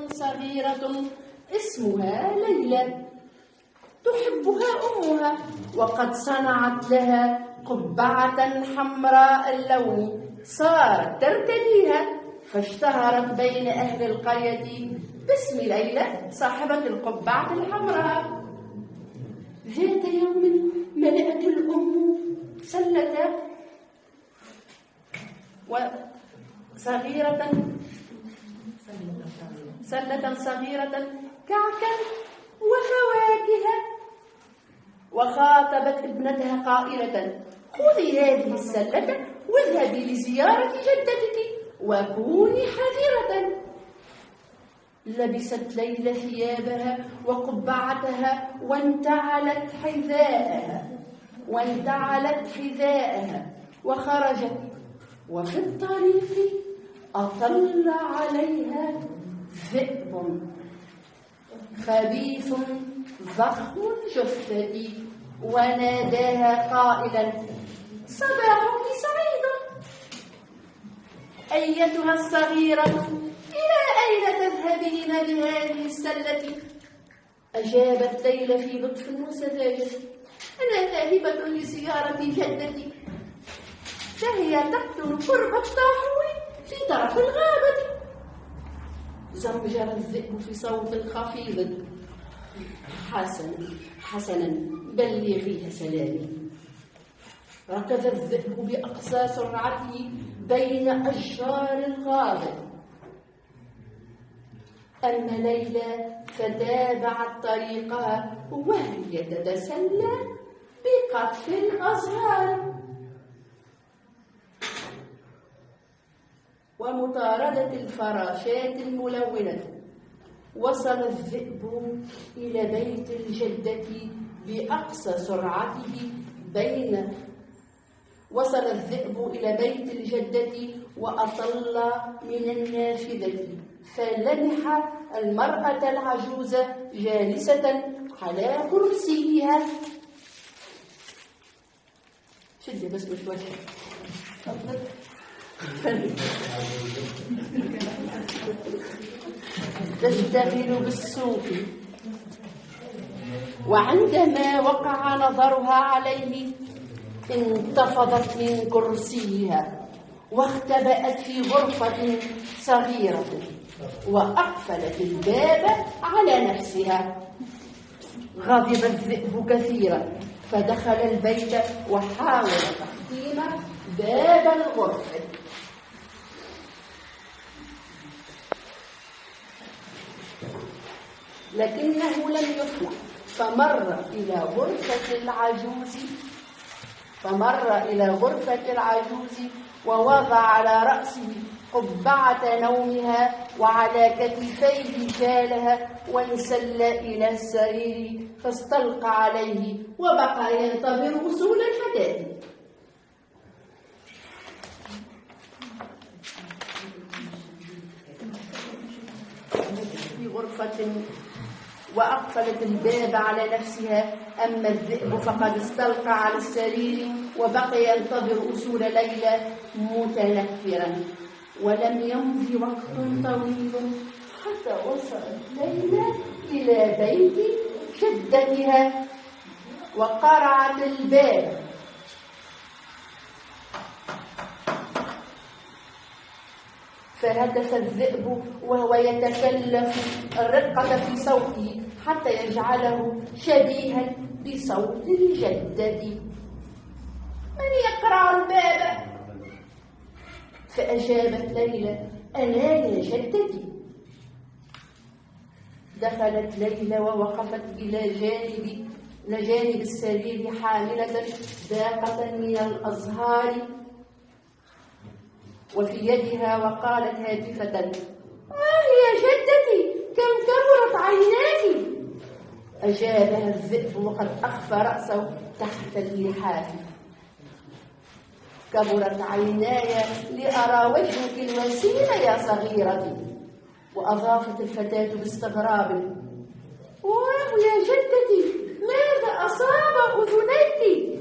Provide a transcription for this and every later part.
صغيرة اسمها ليلى تحبها أمها، وقد صنعت لها قبعة حمراء اللون صارت ترتديها، فاشتهرت بين أهل القرية باسم ليلى صاحبة القبعة الحمراء. ذات يوم ملأت الأم سلة صغيرة كعكا وفواكه، وخاطبت ابنتها قائلة: خذي هذه السلة واذهبي لزيارة جدتك وكوني حذرة. لبست ليلى ثيابها وقبعتها وانتعلت حذاءها وخرجت، وفي الطريق أطل عليها ذئب خبيث ضخم الجثة وناداها قائلا: صباحك سعيد أيتها الصغيرة، إلى أين تذهبين بهذه السلة؟ أجابت ليلى في لطف وسذاجة: أنا ذاهبة لزيارة جدتي، فهي تقتل قرب الطاحون في طرف الغابة. زمجر الذئب في صوت خفيض: حسنا بلغيها سلامي. ركض الذئب بأقصى سرعته بين أشجار الغابة، أما ليلى فتابعت طريقها وهي تتسلى بقطف الأزهار ومطاردة الفراشات الملونة. وصل الذئب إلى بيت الجدة بأقصى سرعته وأطل من النافذة، فلمح المرأة العجوز جالسة على كرسيها. شدي بس شوي تشتغل بالسوق. وعندما وقع نظرها عليه انتفضت من كرسيها واختبأت في غرفة صغيرة وأقفلت الباب على نفسها. غضب الذئب كثيرا فدخل البيت وحاول تحطيم باب الغرفة، لكنه لم يفلح، فمر إلى غرفة العجوز ووضع على رأسه قبعة نومها وعلى كتفيه شالها وانسل إلى السرير فاستلقى عليه وبقى ينتظر وصول الفتاة. في غرفة وأقفلت الباب على نفسها، أما الذئب فقد استلقى على السرير وبقي ينتظر وصول ليلى متنكرا. ولم يمض وقت طويل حتى وصلت ليلى إلى بيت جدتها وقرعت الباب. فهتف الذئب وهو يتكلف الرقة في صوته حتى يجعله شبيها بصوت الجدة: من يقرع الباب؟ فأجابت ليلى: أنا يا جدتي. دخلت ليلى ووقفت إلى جانب السرير حاملة باقة من الأزهار وفي يدها، وقالت هاتفة: يا جدتي كم كبرت عيناك. أجابها الذئب وقد أخفى رأسه تحت اللحاف: كبرت عيناي لأرى وجهك الوسيم يا صغيرتي. وأضافت الفتاة باستغراب: يا جدتي ماذا أصاب أذنيك؟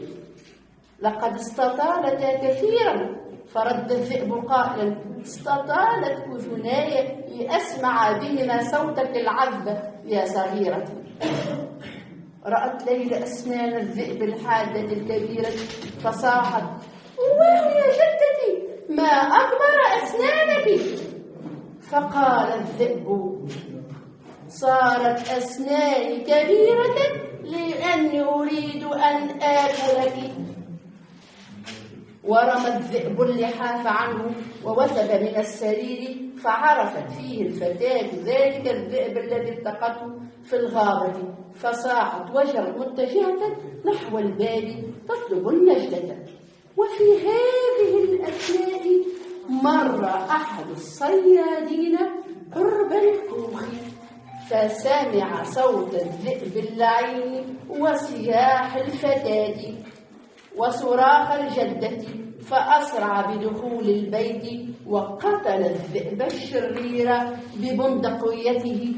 لقد استطالتا كثيرا فرد الذئب قائلا: استطالت أذناي لأسمع بهما صوتك العذب يا صغيرتي. رأت ليلى أسنان الذئب الحادة الكبيرة فصاحت: واو يا جدتي، ما أكبر أسنانك. فقال الذئب: صارت أسناني كبيرة لأني أريد أن آكلك. ورمى الذئب اللحاف عنه ووثب من السرير، فعرفت فيه الفتاة ذلك الذئب الذي التقته في الغابة، فصاحت وجرت متجهة نحو الباب تطلب النجدة. وفي هذه الأثناء مر أحد الصيادين قرب الكوخ، فسمع صوت الذئب اللعين وصياح الفتاة وصراخ الجدة، فأسرع بدخول البيت وقتل الذئب الشرير ببندقيته.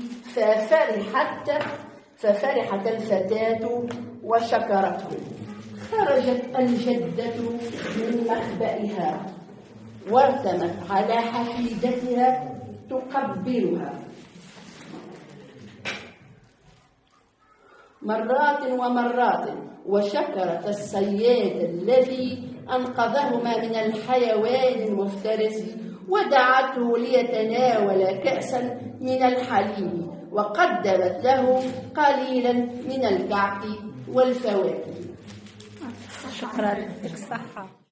ففرحت الفتاة وشكرته. خرجت الجدة من مخبئها وارتمت على حفيدتها تقبلها. مرات ومرات، وشكرت الصياد الذي أنقذهما من الحيوان المفترس، ودعته ليتناول كأسا من الحليب، وقدمت له قليلا من الكعك والفواكه. شكرا، يعطيك الصحة.